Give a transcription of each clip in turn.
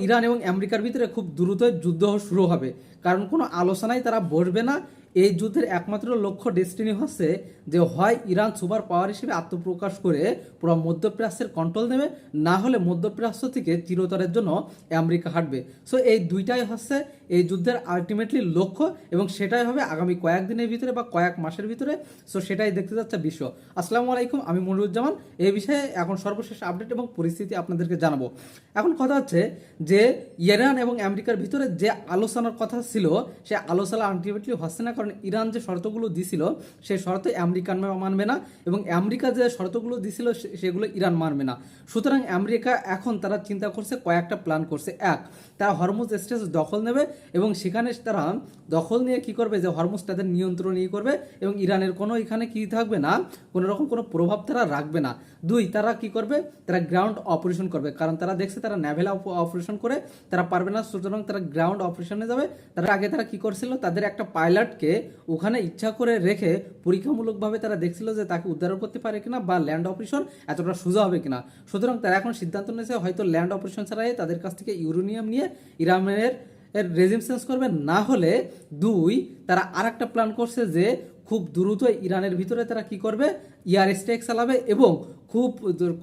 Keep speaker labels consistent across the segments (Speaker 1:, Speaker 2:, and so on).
Speaker 1: Iran এবং আমেরিকার ভিতরে খুব দ্রুতই যুদ্ধ শুরু হবে, কারণ কোনো আলোচনায় তারা বসবে না। এই যুদ্ধের একমাত্র লক্ষ্য ডেস্টিনি হচ্ছে যে হয় ইরান সুপার পাওয়ার হিসেবে আত্মপ্রকাশ করে পুরো মধ্যপ্রাচ্যের কন্ট্রোল নেবে, না হলে মধ্যপ্রাচ্য থেকে চিরতরের জন্য আমেরিকা হাঁটবে। সো এই দুইটাই হচ্ছে এই যুদ্ধের আলটিমেটলি লক্ষ্য, এবং সেটাই হবে আগামী কয়েকদিনের ভিতরে বা কয়েক মাসের ভিতরে। সো সেটাই দেখতে যাচ্ছে বিশ্ব। আসসালামু আলাইকুম, আমি মনিরুজ্জামান। এই বিষয়ে এখন সর্বশেষ আপডেট এবং পরিস্থিতি আপনাদেরকে জানাবো। এখন কথা হচ্ছে যে ইরান এবং আমেরিকার ভিতরে যে আলোচনার কথা ছিল, সে আলোচনা আলটিমেটলি হচ্ছে না, কারণ ইরান যে শর্তগুলো দিছিল সেই শর্ত আমেরিকা মানবে না, এবং আমেরিকা যে শর্তগুলো দিছিল সেগুলো ইরান মানবে না। সুতরাং আমেরিকা এখন তারা চিন্তা করছে, কয়েকটা প্ল্যান করছে। এক, তারা হরমুজ স্ট্রেচ দখল নেবে, এবং সেখানে তারা দখল নিয়ে কি করবে, যে হরমুজ তাদের নিয়ন্ত্রণই করবে, এবং ইরানের কোনো এখানে কি থাকবে না, কোনো রকম কোনো প্রভাব তারা রাখবে না। দুই, তারা কি করবে, তারা গ্রাউন্ড অপারেশন করবে, কারণ তারা দেখছে তারা নেভেল অপারেশন করে তারা পারবে না, সুতরাং তারা গ্রাউন্ড অপারেশনে যাবে। তারা কি করছিল, তাদের একটা পাইলটকে ওখানে ইচ্ছা করে রেখে পরীক্ষামূলকভাবে তারা দেখছিল যে তাকে উদ্ধার করতে পারে কিনা, বা ল্যান্ড অপারেশন এতটা সোজা হবে কিনা। সুতরাং তারা এখন সিদ্ধান্ত নিয়েছে হয়তো ল্যান্ড অপারেশন ছাড়াই তাদের কাছ থেকে ইউরেনিয়াম নিয়ে ইরানের রেজিম চেঞ্জ করবে, না হলে দুই, তারা আর একটা প্ল্যান করছে যে খুব দ্রুত ইরানের ভিতরে তারা কি করবে, এয়ার স্ট্রাইক চালাবে, এবং খুব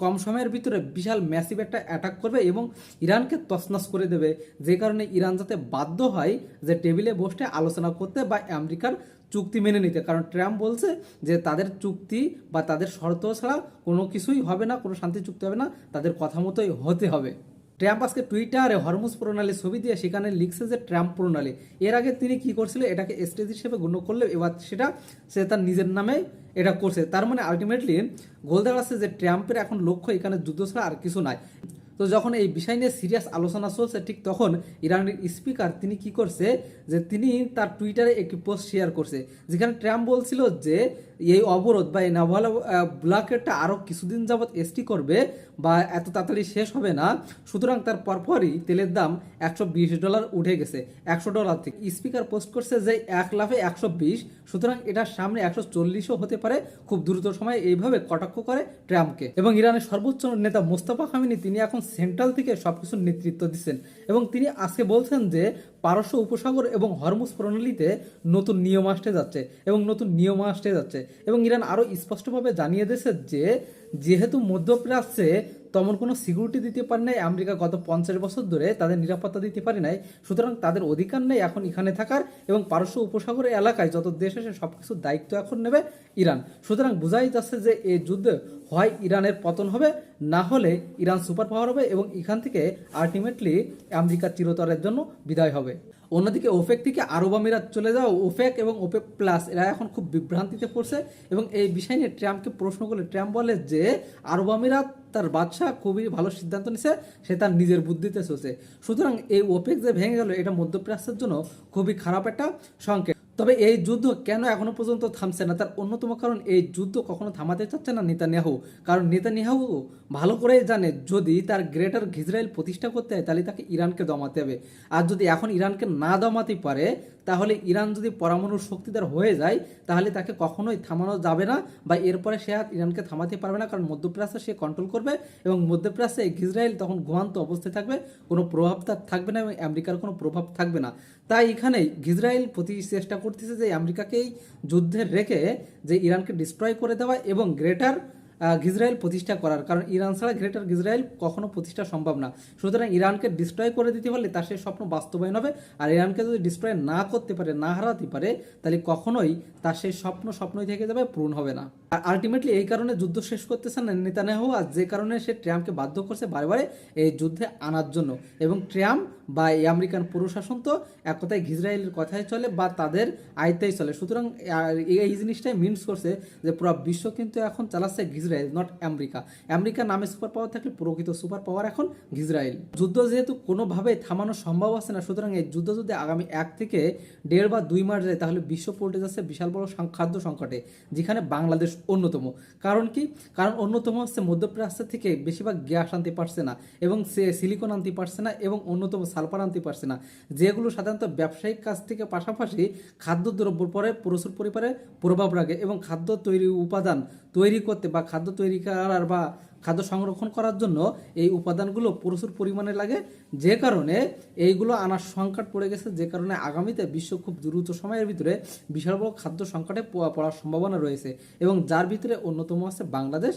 Speaker 1: কম সময়ের ভিতরে বিশাল ম্যাসিভ একটা অ্যাটাক করবে এবং ইরানকে তছনছ করে দেবে, যে কারণে ইরান যাতে বাধ্য হয় যে টেবিলে বসে আলোচনা করতে বা আমেরিকার চুক্তি মেনে নিতে। কারণ ট্রাম্প বলছে যে তাদের চুক্তি বা তাদের শর্ত ছাড়া কোনো কিছুই হবে না, কোনো শান্তি চুক্তি হবে না, তাদের কথা মতোই হতে হবে। ট্রাম্প আজকে টুইটারে হরমুজ প্রণালী ছবি দিয়ে সেখানে লিখছে যে ট্রাম্প প্রণালী। এর আগে তিনি কি করছিল, এটাকে স্টেজ হিসেবে গণ্য করলে এবার সে তার নিজের নামে এটা করছে। তার মানে আলটিমেটলি গোল দাঁড়াচ্ছে যে ট্রাম্পের এখন লক্ষ্য এখানে যুদ্ধ ছাড়া আর কিছু নাই। তো যখন এই বিষয় নিয়ে সিরিয়াস আলোচনা চলছে, ঠিক তখন ইরানের স্পিকার তিনি কি করছে, যে তিনি তার টুইটারে একটি পোস্ট শেয়ার করছে, যেখানে ট্রাম্প বলছিল যে এই অবরোধ বা এই নাভাল ব্লকেটটা আরও কিছুদিন যাবৎ এসটি করবে বা এত তাড়াতাড়ি শেষ হবে না। সুতরাং তার পরপরই তেলের দাম $120 উঠে গেছে $100 থেকে। স্পিকার পোস্ট করছে যে 1 লাফে 120, সুতরাং এটার সামনে 140ও হতে পারে খুব দ্রুত সময়ে, এইভাবে কটাক্ষ করে ট্রাম্পকে। এবং ইরানের সর্বোচ্চ নেতা মোস্তাফা খামেনি তিনি এখন সেন্ট্রাল থেকে সবকিছুর নেতৃত্ব দিচ্ছেন, এবং তিনি আজকে বলছেন যে পারস্য উপসাগর এবং হরমুজ প্রণালীতে নতুন নিয়ম আসতে যাচ্ছে এবং ইরান আরও স্পষ্টভাবে জানিয়ে দিয়েছে যে যেহেতু মধ্যপ্রাচ্যে তেমন কোনো সিকিউরিটি দিতে পারে নাই আমেরিকা, গত 50 বছর ধরে তাদের নিরাপত্তা দিতে পারে নাই, সুতরাং তাদের অধিকার নেই এখন এখানে থাকার, এবং পারস্য উপসাগরের এলাকায় যত দেশ আছে সব কিছুর দায়িত্ব এখন নেবে ইরান। সুতরাং বোঝাই যাচ্ছে যে এই যুদ্ধে হয় ইরানের পতন হবে, না হলে ইরান সুপার পাওয়ার হবে, এবং এখান থেকে আলটিমেটলি আমেরিকা চিরতরের জন্য বিদায় হবে। অন্যদিকে ওপেক থেকে আরব আমিরাত চলে যাও, ওপেক এবং ওপেক প্লাস এরা এখন খুব বিভ্রান্তিতে পড়ছে, এবং এই বিষয় নিয়ে ট্রাম্পকে প্রশ্ন করলে ট্রাম্প বলে যে আরব আমিরাত তার বাদশাহ খুবই ভালো সিদ্ধান্ত নিছে, সে তার নিজের বুদ্ধিতে চলছে। সুতরাং এই ওপেক যে ভেঙে গেল, এটা মধ্যপ্রাচ্যের জন্য খুবই খারাপ একটা সংকেত। তবে এই যুদ্ধ কেন এখনো পর্যন্ত থামছে না, তার অন্যতম কারণ এই যুদ্ধ কখনো থামাতে চাচ্ছে না নেতানিয়াহু। কারণ নেতানিয়াহু ভালো করেই জানে যদি তার গ্রেটার ইসরায়েল প্রতিষ্ঠা করতে হয় তাহলে তাকে ইরানকে দমাতে হবে, আর যদি এখন ইরানকে না দমাতে পারে তাহলে ইরান যদি পরমাণু শক্তিধর হয়ে যায় তাহলে তাকে কখনোই থামানো যাবে না, বা এরপরে সে আর ইরানকে থামাতে পারবে না, কারণ মধ্যপ্রাচ্যে সে কন্ট্রোল করবে, এবং মধ্যপ্রাচ্যে ইসরায়েল তখন ঘুমান্ত অবস্থায় থাকবে, কোনো প্রভাব তার থাকবে না, এবং আমেরিকার কোনো প্রভাব থাকবে না। তাই এখানেই ইসরায়েল চেষ্টা করতেছে যে আমেরিকাকেই যুদ্ধে রেখে যে ইরানকে ডিস্ট্রয় করে দেওয়া এবং গ্রেটার ইসরায়েল প্রতিষ্ঠা করার, কারণ ইরান ছাড়া গ্রেটার ইসরায়েল কখনো প্রতিষ্ঠা সম্ভব না। সুতরাং ইরানকে ডিস্ট্রয় করে দিতে পারলে তার সেই স্বপ্ন বাস্তবায়ন হবে, আর ইরানকে যদি ডিস্ট্রয় না করতে পারে, না হারাতে পারে, তাহলে কখনোই তার সেই স্বপ্নই থেকে যাবে, পূরণ হবে না। আর আলটিমেটলি এই কারণে যুদ্ধ শেষ করতেছে না নেতানিয়াহু, আর যে কারণে সে ট্রাম্পকে বাধ্য করছে বারে এই যুদ্ধে আনার জন্য। এবং ট্রাম্প বা এই আমেরিকান প্রশাসন তো এক কথায় ইসরায়েলের কথাই চলে বা তাদের আয়ত্তেই চলে। সুতরাং এই জিনিসটাই মিনস করছে যে পুরো বিশ্ব কিন্তু এখন চালাচ্ছে ইসরায়েল, নট আমেরিকা। আমেরিকার নামে সুপার পাওয়ার থাকলে প্রকৃত সুপার পাওয়ার এখন ইসরায়েল। যুদ্ধ যেহেতু কোনোভাবে থামানো সম্ভব আছে না, সুতরাং এই যুদ্ধ যদি আগামী 1 থেকে 1.5 বা 2 মাস যায় তাহলে বিশ্ব পল্টে যাচ্ছে বিশাল বড় খাদ্য সংকটে, যেখানে বাংলাদেশ অন্যতম। কারণ কি? কারণ অন্যতম হচ্ছে মধ্যপ্রাচ্য থেকে বেশিরভাগ গ্যাস আনতে পারছে না, এবং সিলিকন আনতে পারছে না, এবং অন্যতম সালফার আনতে পারছে না, যেগুলো সাধারণত ব্যবসায়িক কাজ থেকে পাশাপাশি খাদ্যদ্রব্যের পরে প্রচুর পরিমাণে প্রভাব রাখে, এবং খাদ্য তৈরি উপাদান তৈরি করতে বা খাদ্য তৈরি করার বা খাদ্য সংরক্ষণ করার জন্য এই উপাদানগুলো প্রচুর পরিমাণে লাগে, যে কারণে এইগুলো আনার সংকট পড়ে গেছে, যে কারণে আগামীতে বিশ্ব খুব দ্রুত সময়ের ভিতরে বিশাল বড় খাদ্য সংকটে পড়ার সম্ভাবনা রয়েছে এবং যার ভিতরে অন্যতম আছে বাংলাদেশ।